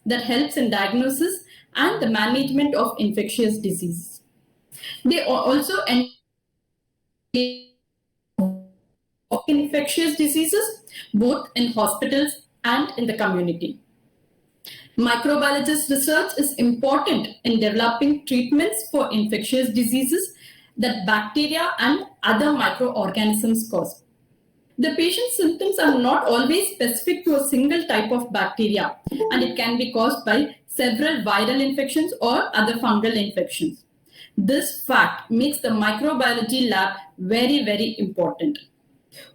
that helps in diagnosis and the management of infectious diseases. They also of infectious diseases, both in hospitals and in the community. Microbiologist research is important in developing treatments for infectious diseases that bacteria and other microorganisms cause. The patient's symptoms are not always specific to a single type of bacteria, and it can be caused by several viral infections or other fungal infections. This fact makes the microbiology lab very, very important.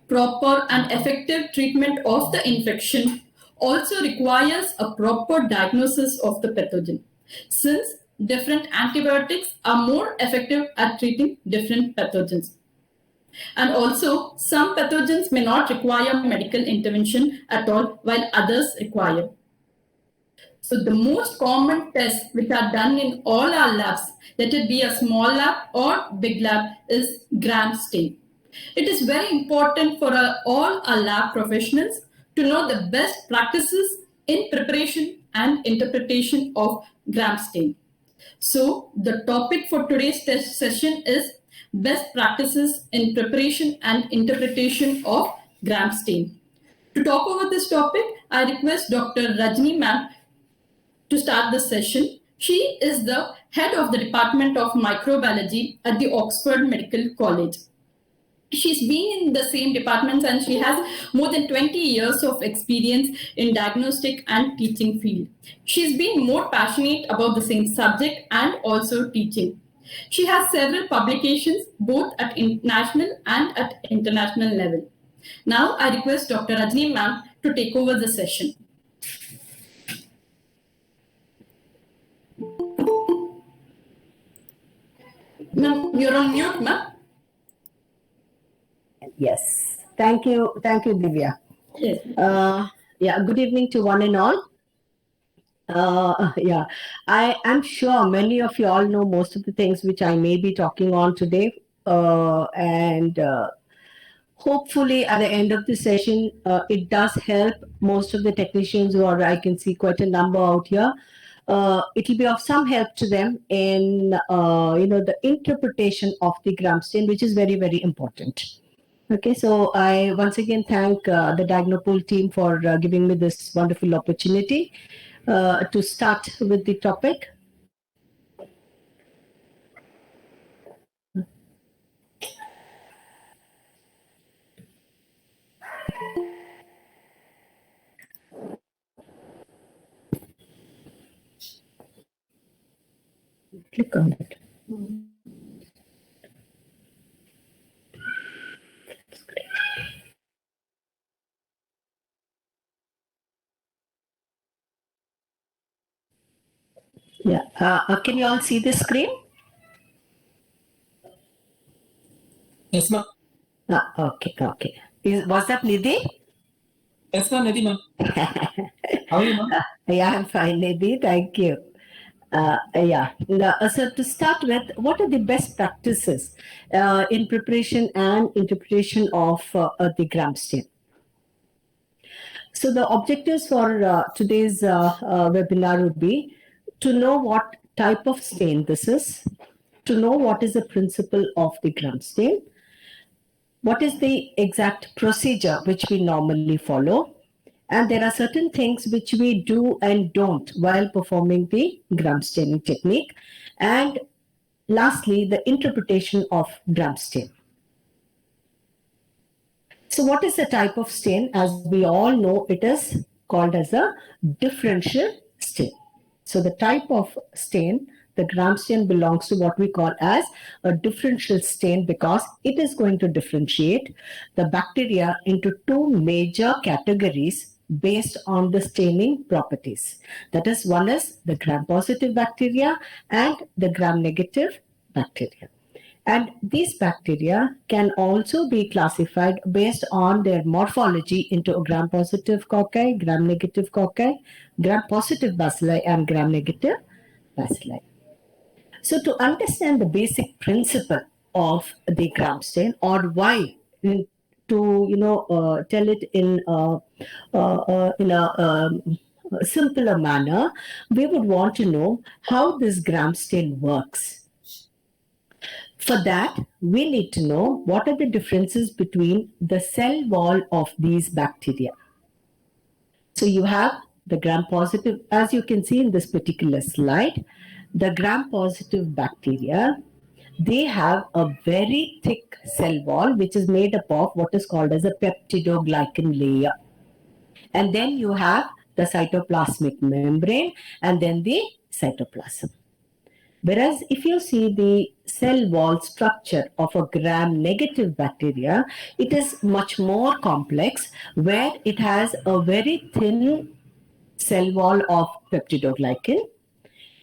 Proper and effective treatment of the infection also requires a proper diagnosis of the pathogen, since different antibiotics are more effective at treating different pathogens. And also, some pathogens may not require medical intervention at all, while others require. So the most common tests which are done in all our labs, let it be a small lab or big lab, is gram stain. It is very important for all our lab professionals to know the best practices in preparation and interpretation of gram stain. So the topic for today's session is best practices in preparation and interpretation of gram stain. To talk over this topic, I request Dr. Rajni ma'am to start the session. She is the head of the Department of Microbiology at the Oxford Medical College. She's been in the same departments and she has more than 20 years of experience in diagnostic and teaching field. She's been more passionate about the same subject and also teaching. She has several publications both at national and at international level. Now I request Dr. Rajni ma'am to take over the session. Ma'am, you're on mute, ma'am. Yes. Thank you, Divya. Yes. Good evening to one and all. I am sure many of you all know most of the things which I may be talking on today. Hopefully at the end of the session, it does help most of the technicians who are, I can see quite a number out here. It will be of some help to them in, the interpretation of the gram stain, which is very, very important. Okay, so I once again thank the Diagnopool team for giving me this wonderful opportunity to start with the topic. Click on it. Yeah. Can you all see the screen? Yes, ma'am. Okay. Was that Nidhi? Yes, ma'am, Nidhi, ma'am. How are you, ma'am? Yeah, I'm fine, Nidhi. Thank you. So to start with, what are the best practices in preparation and interpretation of the gram stain? So the objectives for today's webinar would be to know what type of stain this is, to know what is the principle of the gram stain, what is the exact procedure which we normally follow, and there are certain things which we do and don't while performing the gram staining technique, and lastly, the interpretation of gram stain. So what is the type of stain? As we all know, it is called as a differential stain. So the type of stain, the gram stain, belongs to what we call as a differential stain because it is going to differentiate the bacteria into two major categories based on the staining properties. That is, one is the gram-positive bacteria and the gram-negative bacteria. And these bacteria can also be classified based on their morphology into gram-positive cocci, gram-negative cocci, gram-positive bacilli, and gram-negative bacilli. So to understand the basic principle of the gram stain, or why, to tell it in a simpler manner, we would want to know how this gram stain works. For that, we need to know what are the differences between the cell wall of these bacteria. So you have the gram-positive, as you can see in this particular slide, the gram-positive bacteria, they have a very thick cell wall which is made up of what is called as a peptidoglycan layer. And then you have the cytoplasmic membrane and then the cytoplasm. Whereas if you see the cell wall structure of a gram-negative bacteria, it is much more complex, where it has a very thin cell wall of peptidoglycan.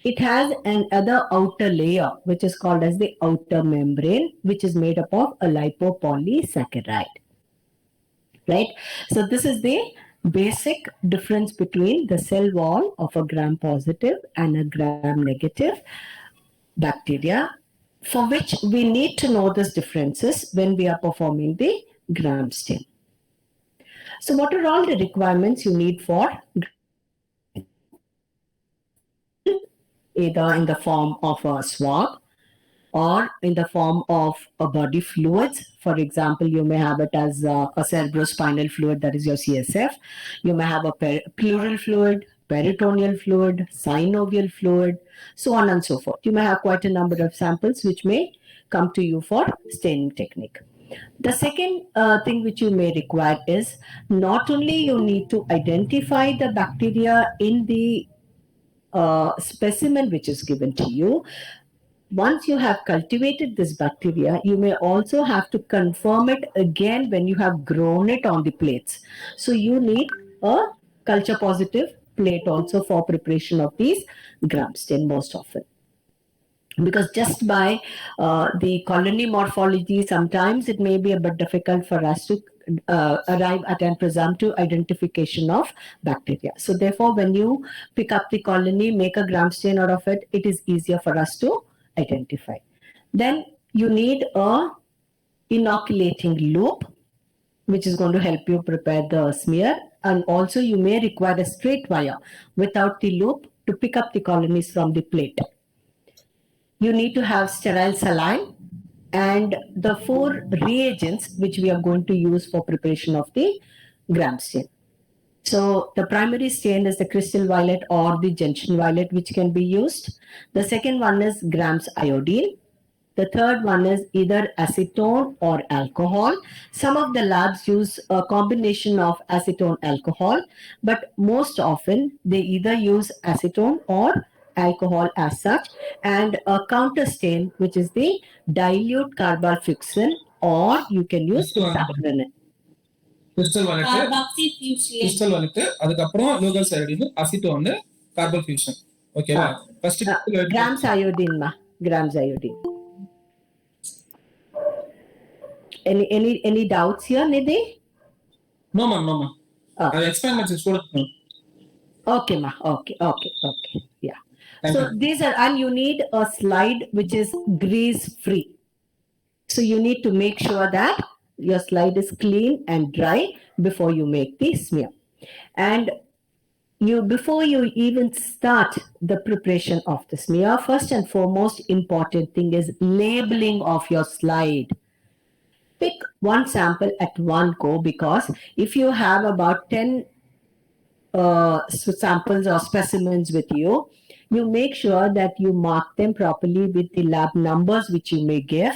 It has another outer layer, which is called as the outer membrane, which is made up of a lipopolysaccharide. Right? So this is the basic difference between the cell wall of a gram-positive and a gram-negative bacteria, for which we need to know these differences when we are performing the gram stain. So what are all the requirements you need for either in the form of a swab or in the form of a body fluids? For example, you may have it as a cerebrospinal fluid, that is your CSF. You may have a pleural fluid, peritoneal fluid, synovial fluid, so on and so forth. You may have quite a number of samples which may come to you for staining technique. The second thing which you may require is not only you need to identify the bacteria in the specimen which is given to you. Once you have cultivated this bacteria, you may also have to confirm it again when you have grown it on the plates. So you need a culture positive plate also for preparation of these gram stain most often. Because just by the colony morphology, sometimes it may be a bit difficult for us to arrive at and presumptive identification of bacteria. So therefore, when you pick up the colony, make a gram stain out of it, it is easier for us to identify. Then you need a inoculating loop, which is going to help you prepare the smear. And also you may require a straight wire without the loop to pick up the colonies from the plate. You need to have sterile saline and the 4 reagents which we are going to use for preparation of the gram stain. So the primary stain is the crystal violet or the gentian violet, which can be used. The second one is grams iodine. The third one is either acetone or alcohol. Some of the labs use a combination of acetone alcohol, but most often they either use acetone or alcohol as such, and a counter stain, which is the dilute carbamazepine, or you can use safranin. Crystal violet, crystal violet, அதுக்கப்புறம் local சைடின் acetone carbon fusion. ஓகேவா? First grams iodine ma, grams iodine. Any doubts here, Nidhi? No ma'am. I'll explain my student. Okay ma, okay, yeah. So these are, and you need a slide which is grease free. So you need to make sure that your slide is clean and dry before you make the smear. And before you even start the preparation of the smear, first and foremost important thing is labeling of your slide. Pick one sample at one go, because if you have about 10 samples or specimens with you, you make sure that you mark them properly with the lab numbers which you may give.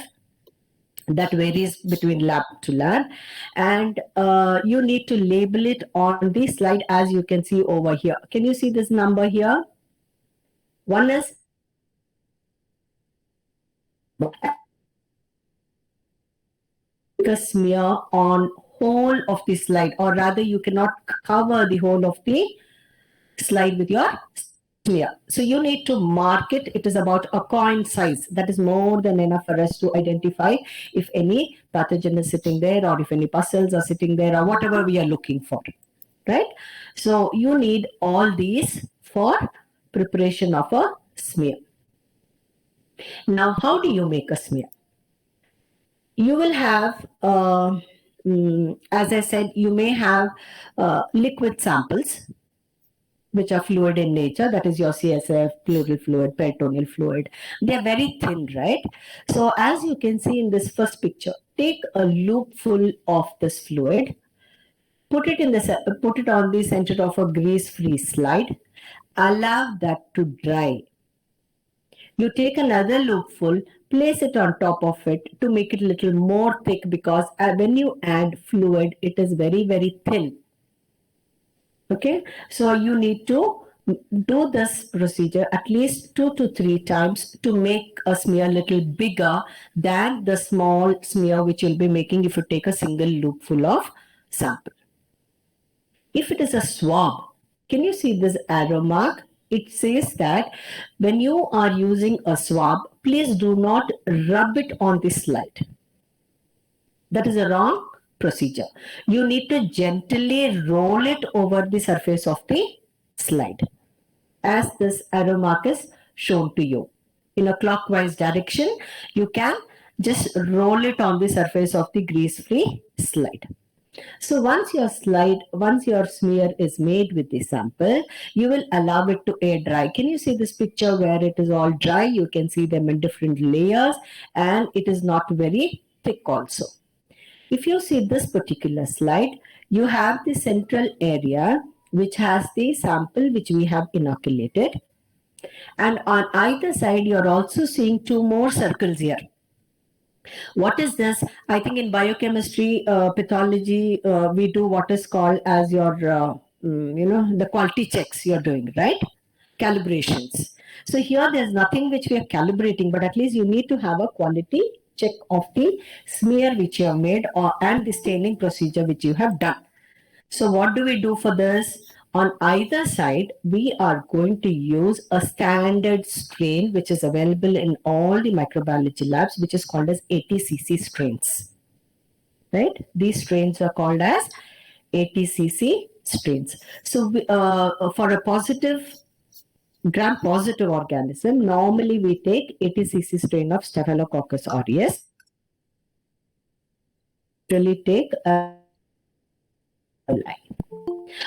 That varies between lab to lab, and you need to label it on the slide, as you can see over here. Can you see this number here? One is a smear on whole of the slide, or rather you cannot cover the whole of the slide with your smear. So you need to mark it. It is about a coin size. That is more than enough for us to identify if any pathogen is sitting there, or if any pustules are sitting there, or whatever we are looking for, right? So you need all these for preparation of a smear. Now, how do you make a smear? You will have, as I said, you may have liquid samples. which are fluid in nature, that is your CSF, pleural fluid, peritoneal fluid. They are very thin, right? So as you can see in this first picture, take a loop full of this fluid, put it on the center of a grease-free slide, allow that to dry. You take another loopful, place it on top of it to make it a little more thick, because when you add fluid, it is very, very thin. Okay, so you need to do this procedure at least 2 to 3 times to make a smear a little bigger than the small smear which you'll be making if you take a single loopful of sample. If it is a swab, can you see this arrow mark? It says that when you are using a swab, please do not rub it on the slide. That is a wrong procedure. You need to gently roll it over the surface of the slide, as this arrow mark is shown to you. In a clockwise direction, you can just roll it on the surface of the grease-free slide. So once your smear is made with the sample, you will allow it to air dry. Can you see this picture where it is all dry? You can see them in different layers, and it is not very thick also. If you see this particular slide, you have the central area which has the sample which we have inoculated. And on either side, you're also seeing 2 more circles here. What is this? I think in biochemistry, pathology, we do what is called as your, the quality checks you're doing, right? Calibrations. So here there's nothing which we are calibrating, but at least you need to have a quality check of the smear which you have made and the staining procedure which you have done. So what do we do for this? On either side, we are going to use a standard strain which is available in all the microbiology labs, which is called as ATCC strains. Right? These strains are called as ATCC strains. So for a gram-positive organism, normally we take ATCC strain of Staphylococcus aureus. Really take a line.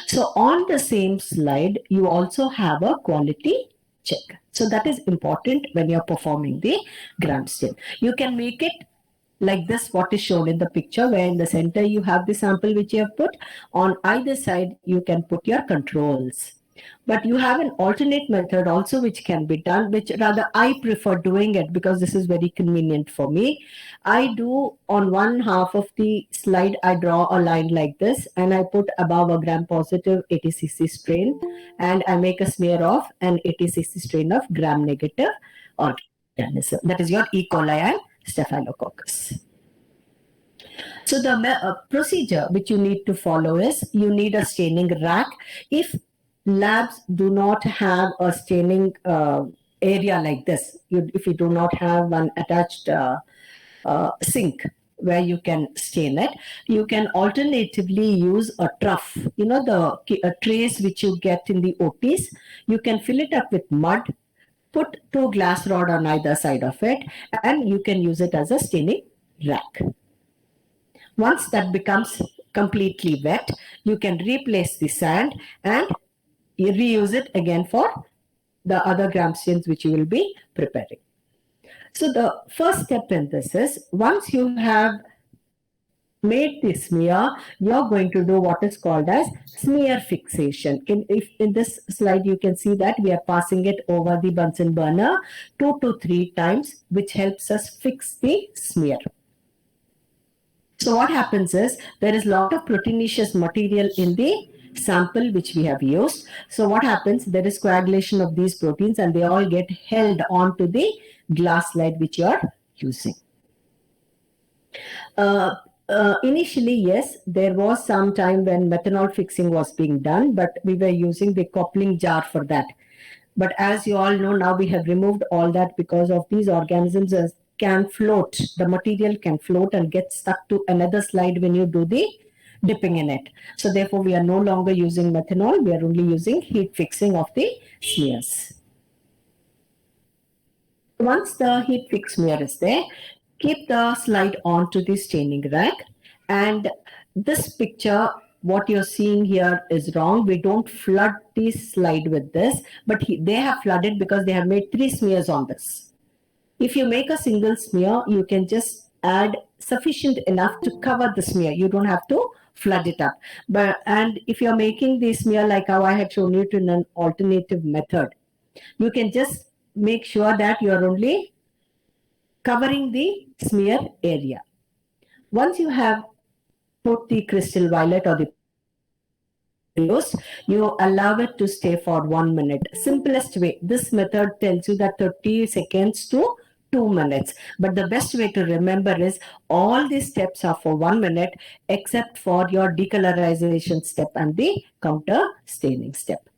So on the same slide, you also have a quality check. So that is important when you're performing the gram stain. You can make it like this, what is shown in the picture, where in the center you have the sample which you have put. On either side, you can put your controls. But you have an alternate method also which can be done, which rather I prefer doing it because this is very convenient for me. I do on one half of the slide, I draw a line like this and I put above a gram-positive ATCC strain and I make a smear of an ATCC strain of gram-negative organism. That is your E. coli and Staphylococcus. So the procedure which you need to follow is you need a staining rack. If labs do not have a staining area like this, if you do not have one attached sink where you can stain it, you can alternatively use a trough. You know the trays which you get in the OTs, you can fill it up with mud, put 2 glass rod on either side of it, and you can use it as a staining rack. Once that becomes completely wet, you can replace the sand and you reuse it again for the other gram stains which you will be preparing. So the first step in this is, once you have made the smear, you're going to do what is called as smear fixation. In this slide, you can see that we are passing it over the Bunsen burner 2 to 3 times, which helps us fix the smear. So what happens is, there is a lot of proteinaceous material in the sample which we have used. So what happens, there is coagulation of these proteins and they all get held onto the glass slide which you are using. Initially, yes, there was some time when methanol fixing was being done, but we were using the coupling jar for that. But as you all know, now we have removed all that because of these organisms can float. The material can float and get stuck to another slide when you do the dipping in it. So therefore, we are no longer using methanol. We are only using heat fixing of the smears. Once the heat fix smear is there, keep the slide onto the staining rack. And this picture what you're seeing here is wrong. We don't flood this slide with this, but they have flooded because they have made 3 smears on this. If you make a single smear, you can just add sufficient enough to cover the smear. You don't have to flood it up. And if you're making the smear like how I had shown you in an alternative method, you can just make sure that you're only covering the smear area. Once you have put the crystal violet or the you allow it to stay for 1 minute. Simplest way. This method tells you that 30 seconds to 2 minutes. But the best way to remember is all these steps are for 1 minute except for your decolorization step and the counter staining step.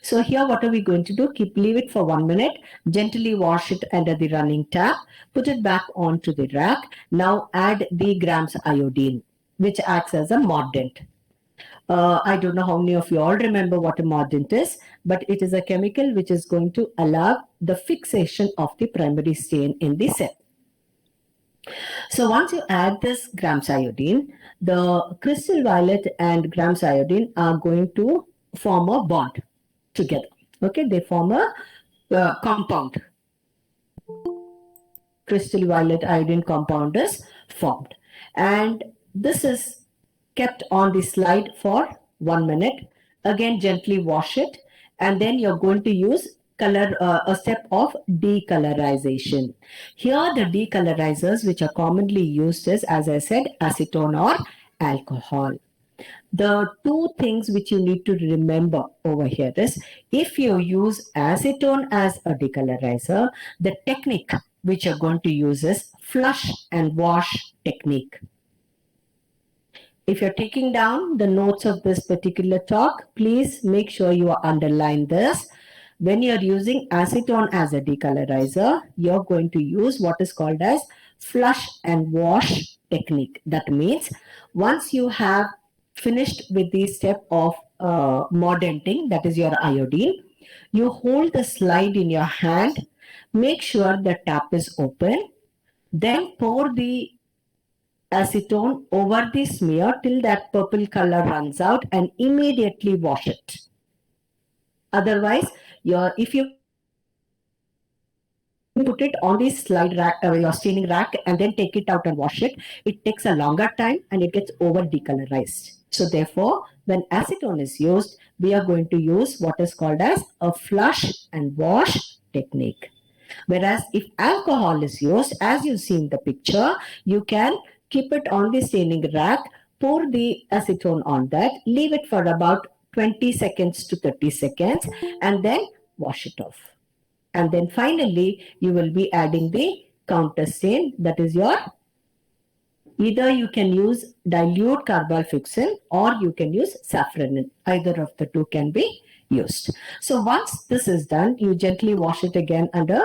So here what are we going to do? Leave it for 1 minute, gently wash it under the running tap, put it back onto the rack. Now add the grams iodine, which acts as a mordant. I don't know how many of you all remember what a mordant is, but it is a chemical which is going to allow the fixation of the primary stain in the cell. So once you add this grams iodine, the crystal violet and grams iodine are going to form a bond together. Okay, they form a compound. Crystal violet iodine compound is formed, and this is kept on the slide for 1 minute. Again, gently wash it, and then you're going to use a step of decolorization. Here, the decolorizers which are commonly used is, as I said, acetone or alcohol. The 2 things which you need to remember over here is, if you use acetone as a decolorizer, the technique which you're going to use is flush and wash technique. If you're taking down the notes of this particular talk, please make sure you underline this. When you're using acetone as a decolorizer, you're going to use what is called as flush and wash technique. That means once you have finished with the step of mordanting, that is your iodine, you hold the slide in your hand, make sure the tap is open, then pour the acetone over the smear till that purple color runs out and immediately wash it. Otherwise, if you put it on the slide rack, your staining rack, and then take it out and wash it, it takes a longer time and it gets over decolorized. So therefore, when acetone is used, we are going to use what is called as a flush and wash technique. Whereas if alcohol is used, as you see in the picture, you can keep it on the staining rack, pour the acetone on that, leave it for about 20 seconds to 30 seconds, and then wash it off. And then finally, you will be adding the counter stain, that is your, either you can use dilute carbamazepine or you can use safranin. Either of the 2 can be used. So once this is done, you gently wash it again under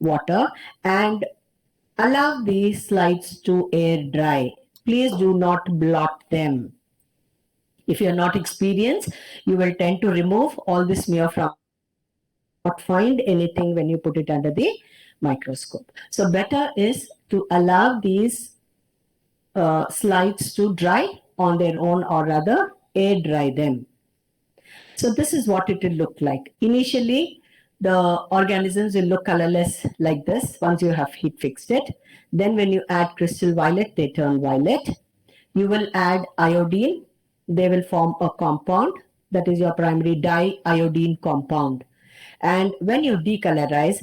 water and allow these slides to air dry. Please do not blot them. If you are not experienced, you will tend to remove all the smear from, not find anything when you put it under the microscope. So better is to allow these slides to dry on their own, or rather air dry them. So this is what it will look like. Initially, the organisms will look colorless like this once you have heat fixed it. Then when you add crystal violet, they turn violet. You will add iodine. They will form a compound, that is your primary diiodine compound. And when you decolorize,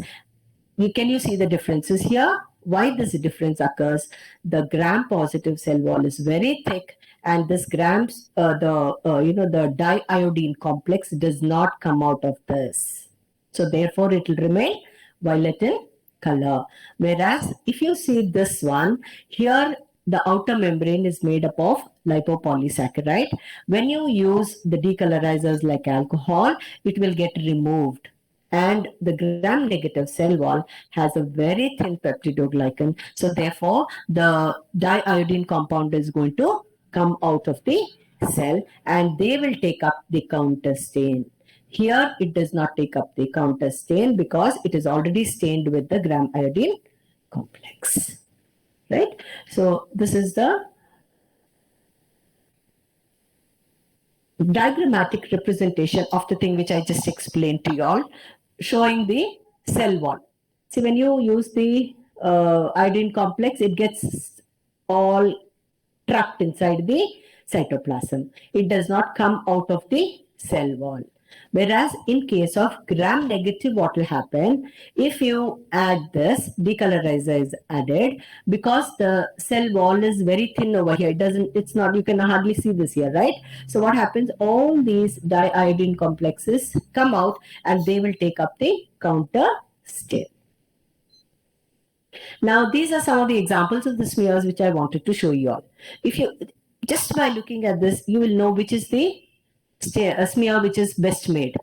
can you see the differences here? Why this difference occurs? The gram-positive cell wall is very thick, and this the diiodine complex does not come out of this. So therefore, it will remain violet in color. Whereas if you see this one, here the outer membrane is made up of lipopolysaccharide. When you use the decolorizers like alcohol, it will get removed. And the gram-negative cell wall has a very thin peptidoglycan. So therefore, the diiodine compound is going to come out of the cell and they will take up the counter stain. Here, it does not take up the counter stain because it is already stained with the gram iodine complex. Right? So this is the diagrammatic representation of the thing which I just explained to you all, showing the cell wall. See, when you use the iodine complex, it gets all trapped inside the cytoplasm. It does not come out of the cell wall. Whereas in case of gram negative, what will happen if you add this decolorizer is added, because the cell wall is very thin over here. It's not, you can hardly see this here, right? So what happens, all these diiodine complexes come out and they will take up the counter stain. Now, these are some of the examples of the smears which I wanted to show you all. If you, just by looking at this, you will know which is the smear which is best made.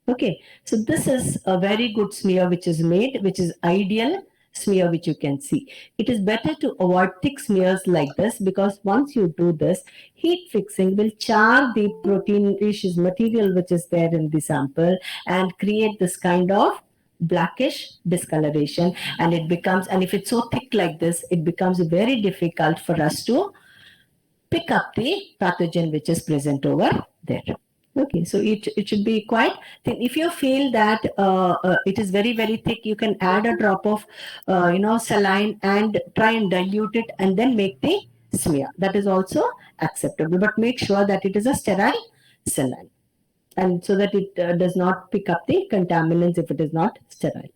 Okay, so this is a very good smear which is made, which is ideal smear which you can see. It is better to avoid thick smears like this, because once you do this, heat fixing will char the proteinaceous material which is there in the sample and create this kind of blackish discoloration, and it becomes, and if it's so thick like this, it becomes very difficult for us to pick up the pathogen which is present over there. Okay, so it should be quite thin. If you feel that it is very, very thick, you can add a drop of saline and try and dilute it and then make the smear. That is also acceptable, but make sure that it is a sterile saline, and so that it does not pick up the contaminants if it is not sterile.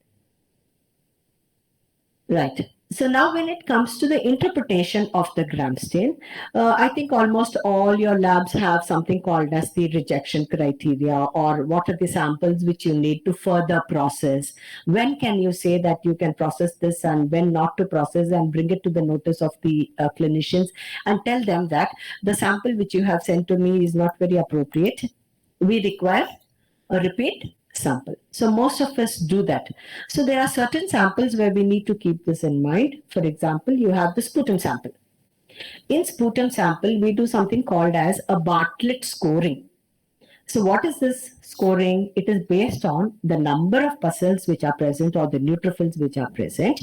Right. So now when it comes to the interpretation of the gram stain, I think almost all your labs have something called as the rejection criteria, or what are the samples which you need to further process. When can you say that you can process this and when not to process, and bring it to the notice of the clinicians and tell them that the sample which you have sent to me is not very appropriate. We require a repeat sample. So most of us do that. So there are certain samples where we need to keep this in mind. For example, you have the sputum sample. In sputum sample, we do something called as a Bartlett scoring. So what is this scoring? It is based on the number of pus which are present, or the neutrophils which are present,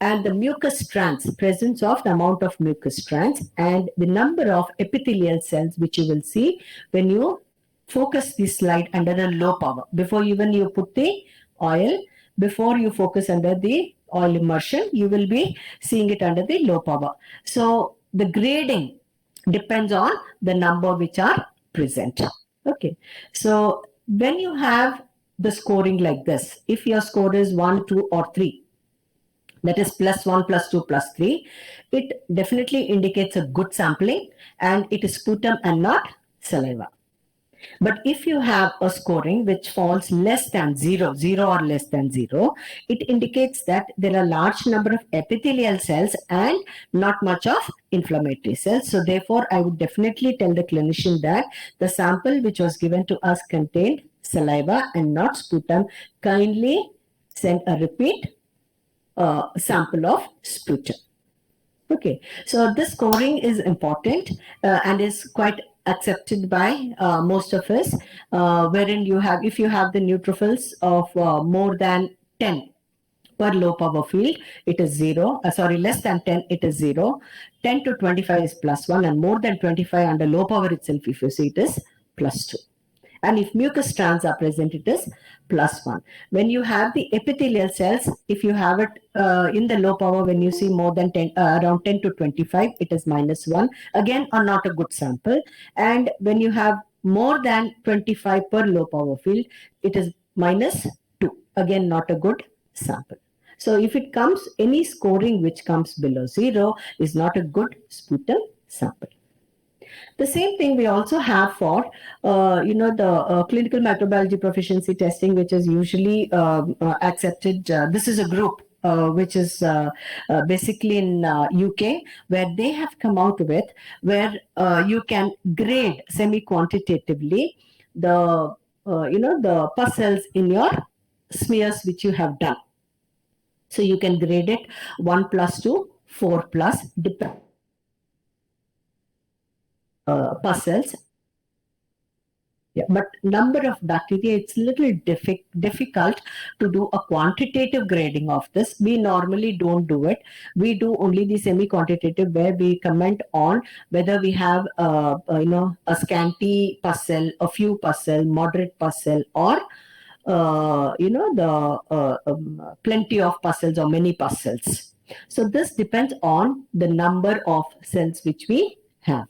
and the mucus strands, presence of the amount of mucus strands, and the number of epithelial cells which you will see when you focus this slide under a low power. Before even you put the oil, before you focus under the oil immersion, you will be seeing it under the low power. So the grading depends on the number which are present. Okay. So when you have the scoring like this, if your score is 1, 2, or 3, that is +1, +2, +3, it definitely indicates a good sampling, and it is sputum and not saliva. But if you have a scoring which falls less than 0, 0 or less than 0, it indicates that there are large number of epithelial cells and not much of inflammatory cells. So therefore, I would definitely tell the clinician that the sample which was given to us contained saliva and not sputum. Kindly send a repeat sample of sputum. Okay, so this scoring is important and is quite accepted by most of us, wherein you have, if you have the neutrophils of more than 10 per low power field, it is 0. Less than 10, it is 0. 10 to 25 is +1, and more than 25 under low power itself, if you see, it is +2. And if mucus strands are present, it is +1. When you have the epithelial cells, if you have it in the low power, when you see more than 10, around 10 to 25, it is -1. Again, are not a good sample. And when you have more than 25 per low power field, it is -2. Again, not a good sample. So if it comes, any scoring which comes below 0 is not a good sputum sample. The same thing we also have for, the clinical microbiology proficiency testing, which is usually accepted. This is a group which is basically in UK, where they have come out with, where you can grade semi-quantitatively the, the pus cells in your smears which you have done. So you can grade it 1+ to 4+, pus cells Yeah, but number of bacteria, it's a little difficult to do a quantitative grading of this. We normally don't do it. We do only the semi-quantitative, where we comment on whether we have a scanty pus cell, a few pus cell, moderate pus cell, or plenty of pus cells or many pus cells. So this depends on the number of cells which we have.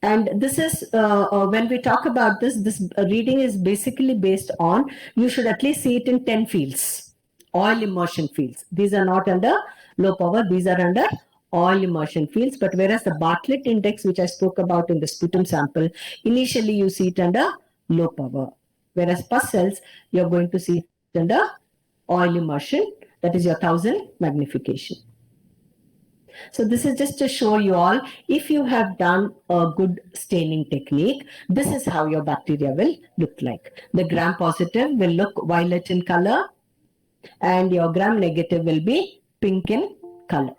And this is, when we talk about this reading is basically based on, you should at least see it in 10 fields, oil immersion fields. These are not under low power, these are under oil immersion fields. But whereas the Bartlett index, which I spoke about in the sputum sample, initially you see it under low power. Whereas pus cells, you're going to see it under oil immersion, that is your 1000 magnification. So this is just to show you all, if you have done a good staining technique, this is how your bacteria will look like. The gram-positive will look violet in color, and your gram-negative will be pink in color.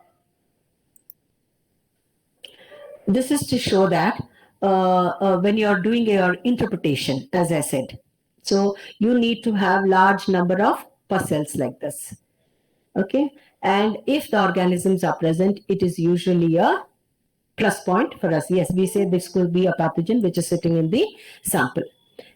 This is to show that when you are doing your interpretation, as I said, so you need to have large number of pus cells like this. Okay, and if the organisms are present, it is usually a plus point for us. Yes, we say this could be a pathogen which is sitting in the sample.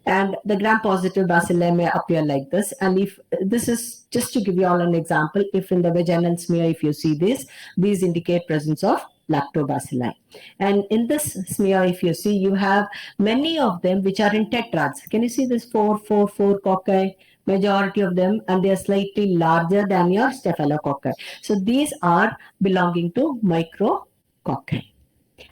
And the gram-positive bacilli may appear like this. And if this is just to give you all an example, if in the vaginal smear, if you see this, these indicate presence of lactobacilli. And in this smear, if you see, you have many of them which are in tetrads. Can you see this 4 cocci? Majority of them, and they are slightly larger than your staphylococci. So these are belonging to micrococci,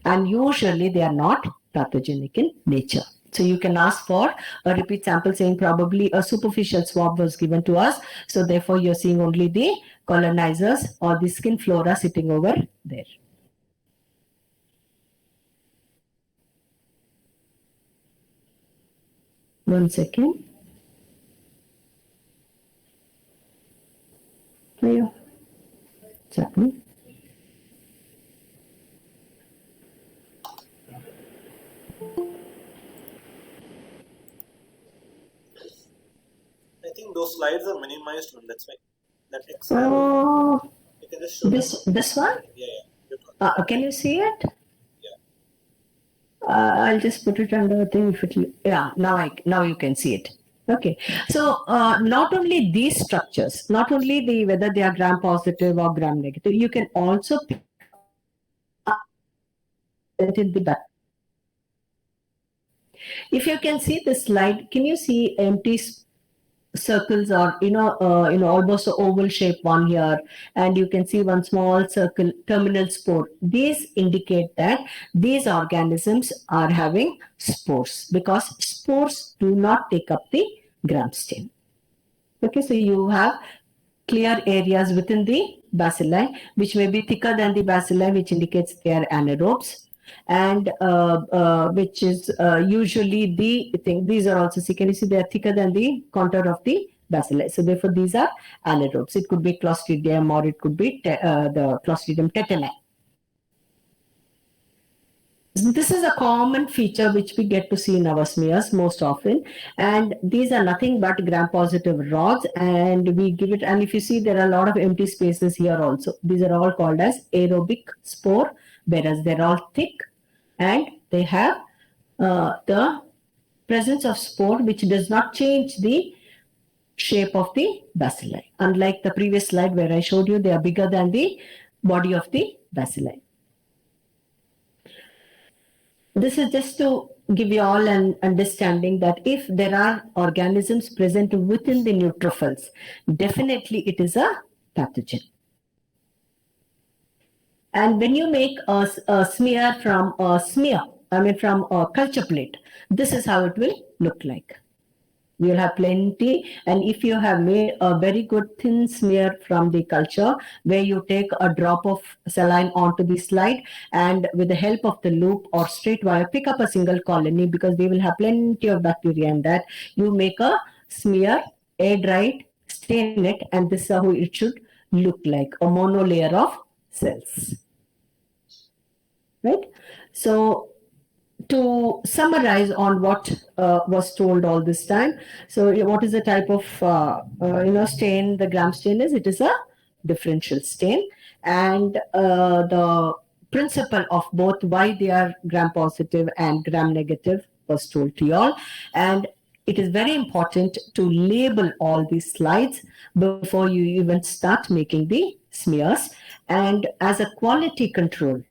and usually they are not pathogenic in nature. So you can ask for a repeat sample saying probably a superficial swab was given to us. So therefore you're seeing only the colonizers or the skin flora sitting over there. One second. What's happening? I think those slides are minimized one. That's why that Oh, you can just show this one? Yeah. Can you see it? Yeah. I'll just put it under the thing. If it, yeah, now you can see it. Okay, so not only these structures, not only whether they are gram-positive or gram-negative, you can also pick up in the back. If you can see the slide, can you see empty circles, or almost an oval shape one here, and you can see one small circle, terminal spore. These indicate that these organisms are having spores, because spores do not take up the gram stain. Okay, so you have clear areas within the bacilli, which may be thicker than the bacilli, which indicates they are anaerobes, and which is usually the thing. These are also, see, can you see they are thicker than the contour of the bacilli. So therefore, these are anaerobes. It could be Clostridium, or it could be the Clostridium tetani. This is a common feature which we get to see in our smears most often, and these are nothing but gram-positive rods, and we give it, and if you see, there are a lot of empty spaces here also. These are all called as aerobic spore, whereas they're all thick, and they have the presence of spore which does not change the shape of the bacilli. Unlike the previous slide where I showed you, they are bigger than the body of the bacilli. This is just to give you all an understanding that if there are organisms present within the neutrophils, definitely it is a pathogen. And when you make a smear from a from a culture plate, this is how it will look like. You'll have plenty, and if you have made a very good thin smear from the culture, where you take a drop of saline onto the slide, and with the help of the loop or straight wire, pick up a single colony, because they will have plenty of bacteria in that. You make a smear, air dried, stain it, and this is how it should look like, a monolayer of cells. right? So to summarize on what was told all this time, so what is the type of stain the Gram stain is? It is a differential stain, and the principle of both why they are gram positive and gram negative was told to you all, and it is very important to label all these slides before you even start making the smears. And as a quality control,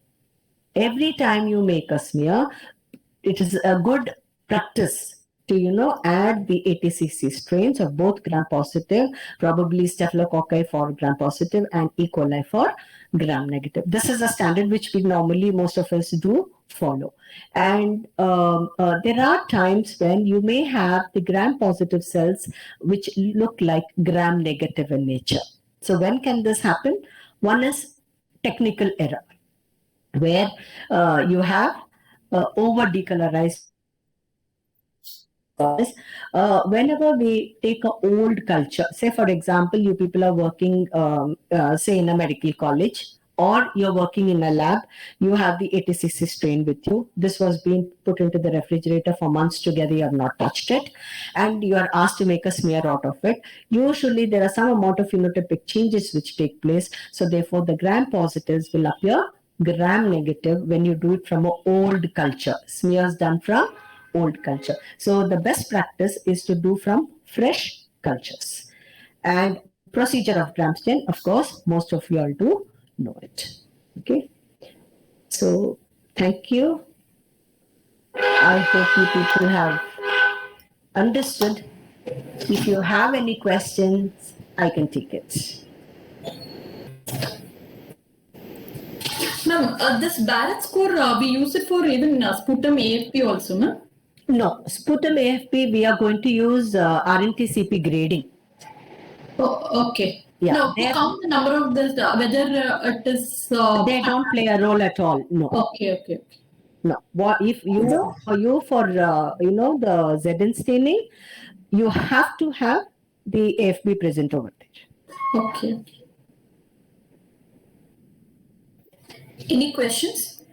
every time you make a smear, it is a good practice to add the ATCC strains of both gram positive, probably staphylococci for gram positive and E. coli for gram negative. This is a standard which we normally, most of us do follow. And there are times when you may have the gram positive cells which look like gram negative in nature. So when can this happen? One is technical error, where you have over decolorized. Whenever we take an old culture, say for example, you people are working, say in a medical college, or you're working in a lab, you have the ATCC strain with you. This was being put into the refrigerator for months together, you have not touched it, and you are asked to make a smear out of it. Usually there are some amount of phenotypic changes which take place, so therefore the gram positives will appear gram negative when you do it from an old culture, smears done from old culture. So the best practice is to do from fresh cultures. And procedure of gram stain, of course, most of you all do know it. Okay. So thank you. I hope you people have understood. If you have any questions, I can take it. Ma'am, this Barrett score, we use it for even sputum AFP also, ma'am? No, sputum AFP, we are going to use RNTCP grading. Oh, okay. Yeah, Now, to count the number of this, whether it is... they don't play a role at all, no. Okay. No, what if for the ZN staining, you have to have the AFB present over there. Okay. Any questions?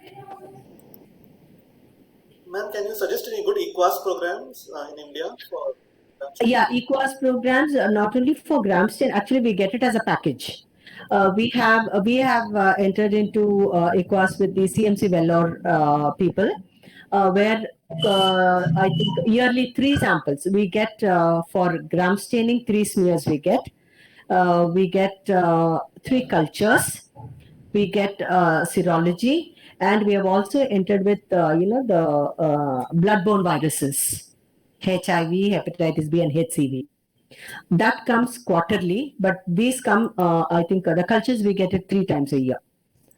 Ma'am, can you suggest any good EQUAS programs in India for? Yeah, EQUAS programs not only for gram stain. Actually, we get it as a package. We have entered into EQUAS with the CMC Vellore people, where I think yearly 3 samples we get for gram staining. 3 smears we get. We get 3 cultures. We get serology, and we have also entered with the bloodborne viruses, HIV, hepatitis B, and HCV. That comes quarterly, but these come, I think the cultures we get it 3 times a year.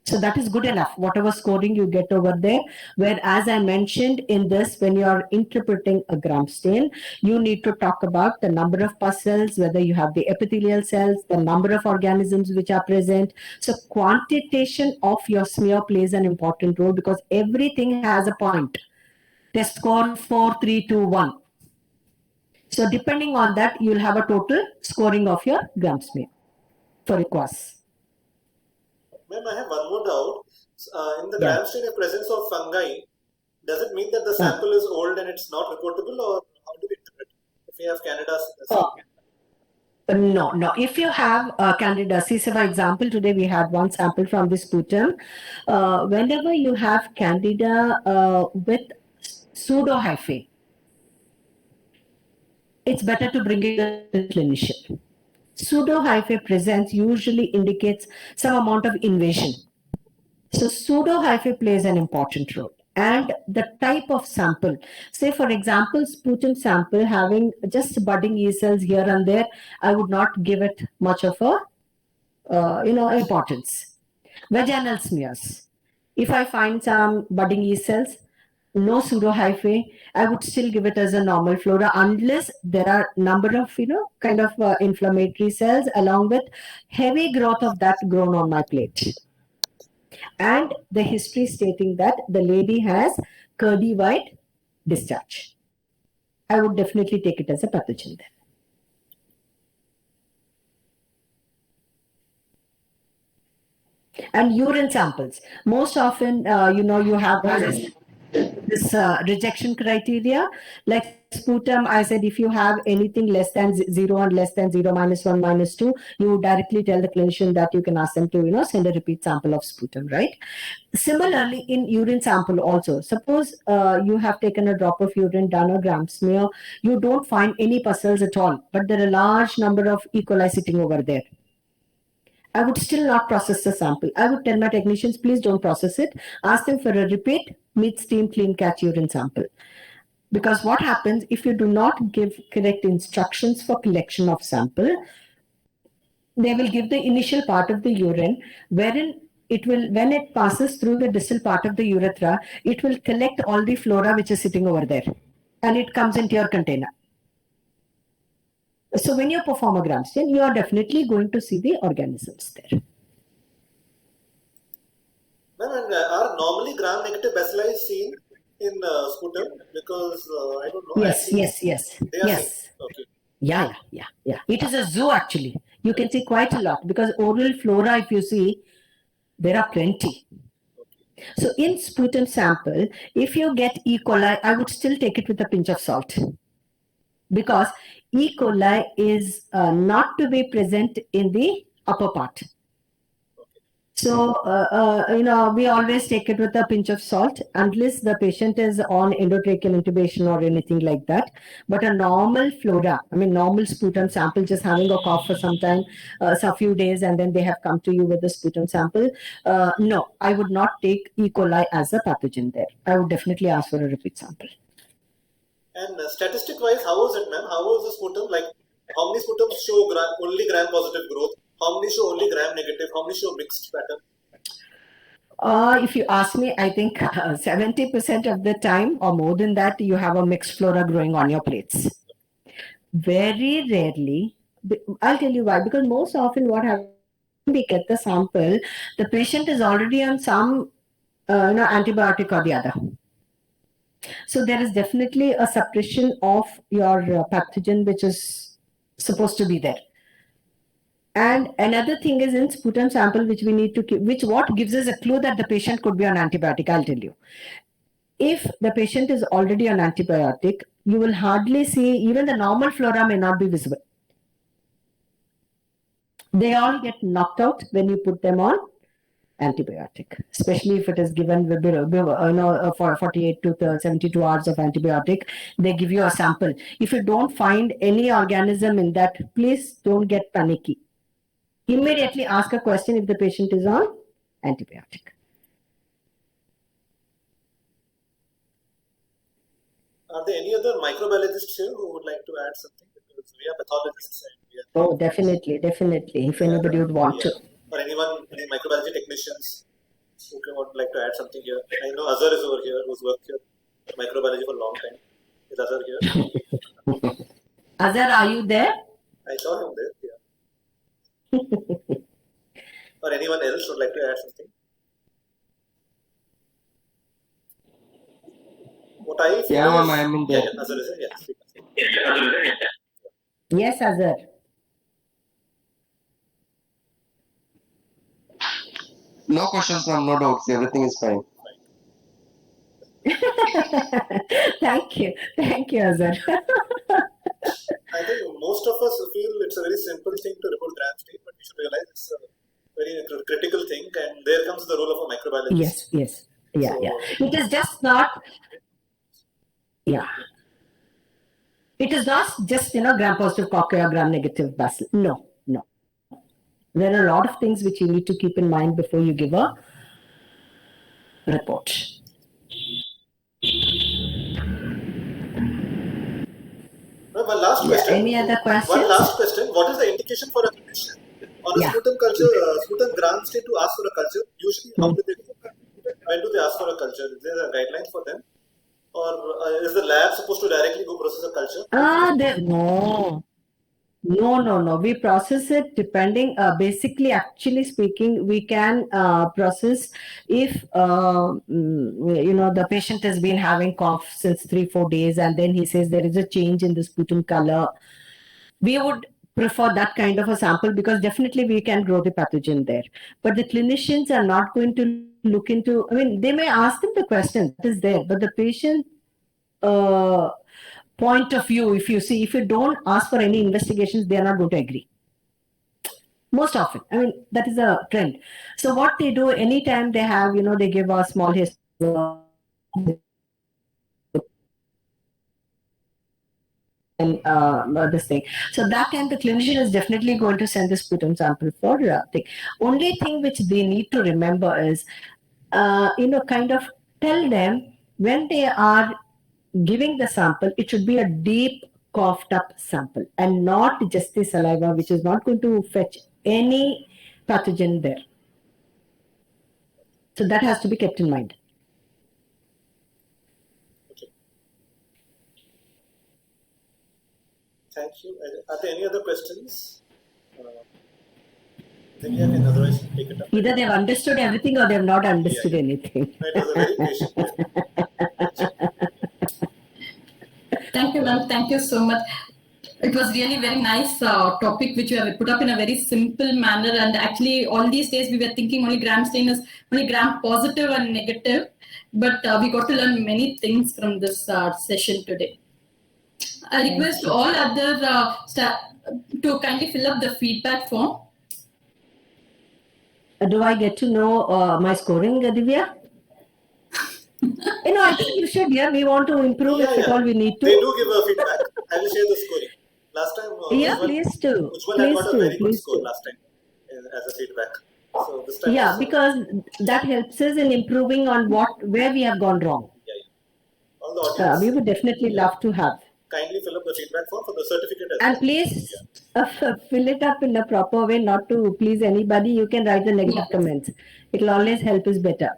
So that is good enough, whatever scoring you get over there. Where, as I mentioned in this, when you are interpreting a gram stain, you need to talk about the number of pus cells, whether you have the epithelial cells, the number of organisms which are present. So quantitation of your smear plays an important role, because everything has a point. Test score 4, 3, 2, 1. So depending on that, you'll have a total scoring of your gram smear for EQUAS. Ma'am, I have one more doubt. In the gram stain, presence of fungi, does it mean that the sample is old and it's not reportable, or how do we interpret? If we have Candida, No. If you have Candida, see, for example, today we had one sample from the sputum. Whenever you have Candida with pseudohyphae, it's better to bring it to the clinician. Pseudohyphae presence usually indicates some amount of invasion. So pseudohyphae plays an important role. And the type of sample, say for example, sputum sample having just budding E cells here and there, I would not give it much of a importance. Vaginal smears, if I find some budding E cells, no pseudohyphae, I would still give it as a normal flora, unless there are number of inflammatory cells along with heavy growth of that grown on my plate, and the history stating that the lady has curdy white discharge. I would definitely take it as a pathogen then. And urine samples. Most often, you have this rejection criteria. Like sputum, I said, if you have anything less than 0 and less than 0, -1, -2, you directly tell the clinician that you can ask them to, send a repeat sample of sputum, right? Similarly, in urine sample also, suppose you have taken a drop of urine, done a gram smear, you don't find any pustules at all, but there are a large number of E. coli sitting over there. I would still not process the sample. I would tell my technicians, please don't process it. Ask them for a repeat mid-stream clean catch urine sample. Because what happens if you do not give correct instructions for collection of sample, they will give the initial part of the urine, wherein it will, when it passes through the distal part of the urethra, it will collect all the flora which is sitting over there, and it comes into your container. So when you perform a gram stain, you are definitely going to see the organisms there. Ma'am, and are normally gram-negative bacilli seen in sputum? Because I don't know. Yes. They are seen. Okay. Yeah. It is a zoo actually. You can see quite a lot because oral flora, if you see, there are plenty. So in sputum sample, if you get E. coli, I would still take it with a pinch of salt, because E. coli is not to be present in the upper part. So, we always take it with a pinch of salt unless the patient is on endotracheal intubation or anything like that. But a normal flora, normal sputum sample, just having a cough for some time, a few days, and then they have come to you with a sputum sample. No, I would not take E. coli as a pathogen there. I would definitely ask for a repeat sample. And statistic-wise, how is it, ma'am? How is the sputum? Like, how many sputums show only gram-positive growth? How many show only gram-negative? How many show mixed pattern? If you ask me, I think 70% of the time or more than that, you have a mixed flora growing on your plates. Very rarely, I'll tell you why, because most often what happens, we get the sample, the patient is already on some antibiotic or the other. So there is definitely a suppression of your pathogen which is supposed to be there. And another thing is in sputum sample which we need to keep, what gives us a clue that the patient could be on antibiotic, I'll tell you. If the patient is already on antibiotic, you will hardly see, even the normal flora may not be visible. They all get knocked out when you put them on antibiotic, especially if it is given for 48 to 72 hours of antibiotic. They give you a sample. If you don't find any organism in that, please don't get panicky. Immediately ask a question if the patient is on antibiotic. Are there any other microbiologists here who would like to add something? Because we are pathologists. Oh, definitely. If anybody would want to. Or any microbiology technicians who would like to add something here. I know Azhar is over here, who's worked here microbiology for a long time. Is Azhar here? Azhar, are you there? I saw him there, yeah. Or anyone else would like to add something? What I feel ma'am, I am in there. Azhar is here, Yes, Azhar. No questions, ma'am, no doubts. Everything is fine. Thank you, Azhar. I think most of us feel it's a very simple thing to report gram stain, but we should realize it's a very critical thing, and there comes the role of a microbiologist. Yes. Yeah. It is just not. Yeah. It is not just gram-positive cocci or gram-negative bacilli. No. There are a lot of things which you need to keep in mind before you give a report. One last question. Any other questions? One last question. What is the indication for a clinician on a sputum culture, sputum gram stain to ask for a culture? Usually, how do they do? When do they ask for a culture? Is there a guideline for them? Or is the lab supposed to directly go process a culture? No. We process it depending, basically, actually speaking, we can process if, the patient has been having cough since 3-4 days and then he says there is a change in the sputum color. We would prefer that kind of a sample because definitely we can grow the pathogen there. But the clinicians are not going to look into, I mean, they may ask them the question that is there, but the patient point of view, if you don't ask for any investigations, they are not going to agree. Most often, I mean, that is a trend. So what they do anytime they have, they give a small history. This thing. So that time the clinician is definitely going to send the sputum sample for thing. Only thing which they need to remember is, kind of tell them when they are giving the sample, it should be a deep coughed up sample and not just the saliva, which is not going to fetch any pathogen there. So that has to be kept in mind. Okay. Thank you. Are there any other questions? Then you can otherwise take it up. Either they've understood everything or they've not understood anything. It was a very patient. Thank you, ma'am. Thank you so much. It was really very nice topic which you have put up in a very simple manner. And actually, all these days we were thinking only gram stain is only gram positive and negative, but we got to learn many things from this session today. I request all other staff to kindly fill up the feedback form. Do I get to know my scoring, Divya? I think you should. Yeah, we want to improve if at all we need to. They do give a feedback. I will share the scoring. Last time, please do. Ujjwal had got a very good score last time as a feedback. So this time because that helps us in improving on where we have gone wrong. All the audience. We would definitely love to have. Kindly fill up the feedback form for the certificate as and well. Please fill it up in a proper way, not to please anybody. You can write the negative comments. It will always help us better.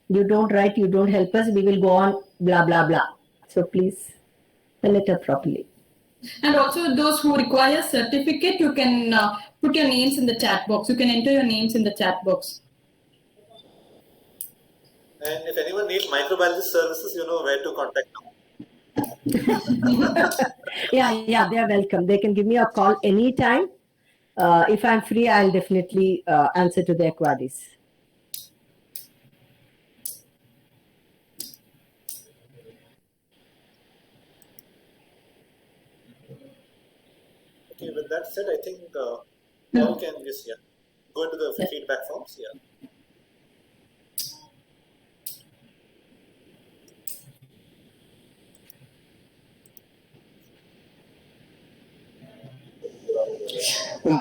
You don't write, you don't help us, we will go on blah blah blah. So please fill it up properly. And also those who require certificate, you can put your names in the chat box. You can enter your names in the chat box. And if anyone needs microbiologist services, you know where to contact them. Yeah, they are welcome. They can give me a call anytime. If I'm free, I'll definitely answer to their queries. Okay, with that said, I think Paul can just go into the feedback forms.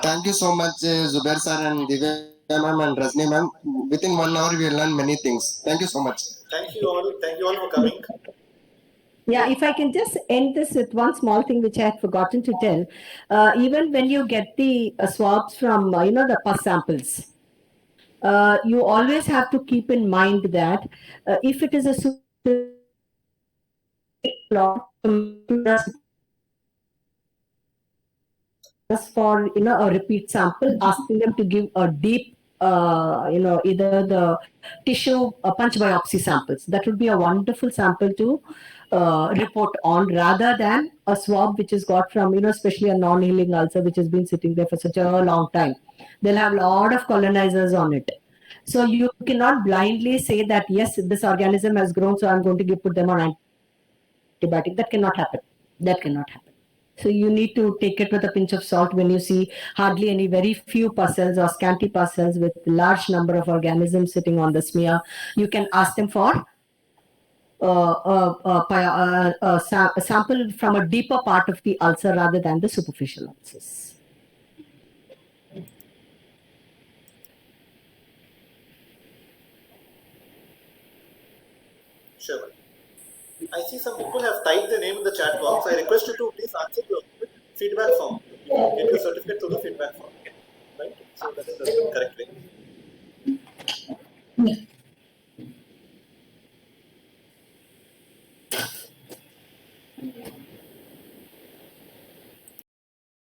Thank you so much, Zubair sir and Divya ma'am and Rajni ma'am. Within 1 hour, we will learn many things. Thank you so much. Thank you all. Thank you all for coming. Yeah, if I can just end this with one small thing which I had forgotten to tell. Even when you get the swabs from, the pus samples, you always have to keep in mind that if it is a for a repeat sample, asking them to give a deep either the tissue punch biopsy samples. That would be a wonderful sample to report on, rather than a swab which is got from especially a non-healing ulcer which has been sitting there for such a long time. They'll have a lot of colonizers on it. So you cannot blindly say that yes, this organism has grown, so I'm going to put them on antibiotic. That cannot happen. So you need to take it with a pinch of salt when you see hardly any, very few pus cells or scanty pus cells with large number of organisms sitting on the smear. You can ask them for a sample from a deeper part of the ulcer rather than the superficial ulcers. Sure. I see some people have typed their name in the chat box. I request you to please answer the feedback form. You can get your certificate through the feedback form. Right? So that is the correct way.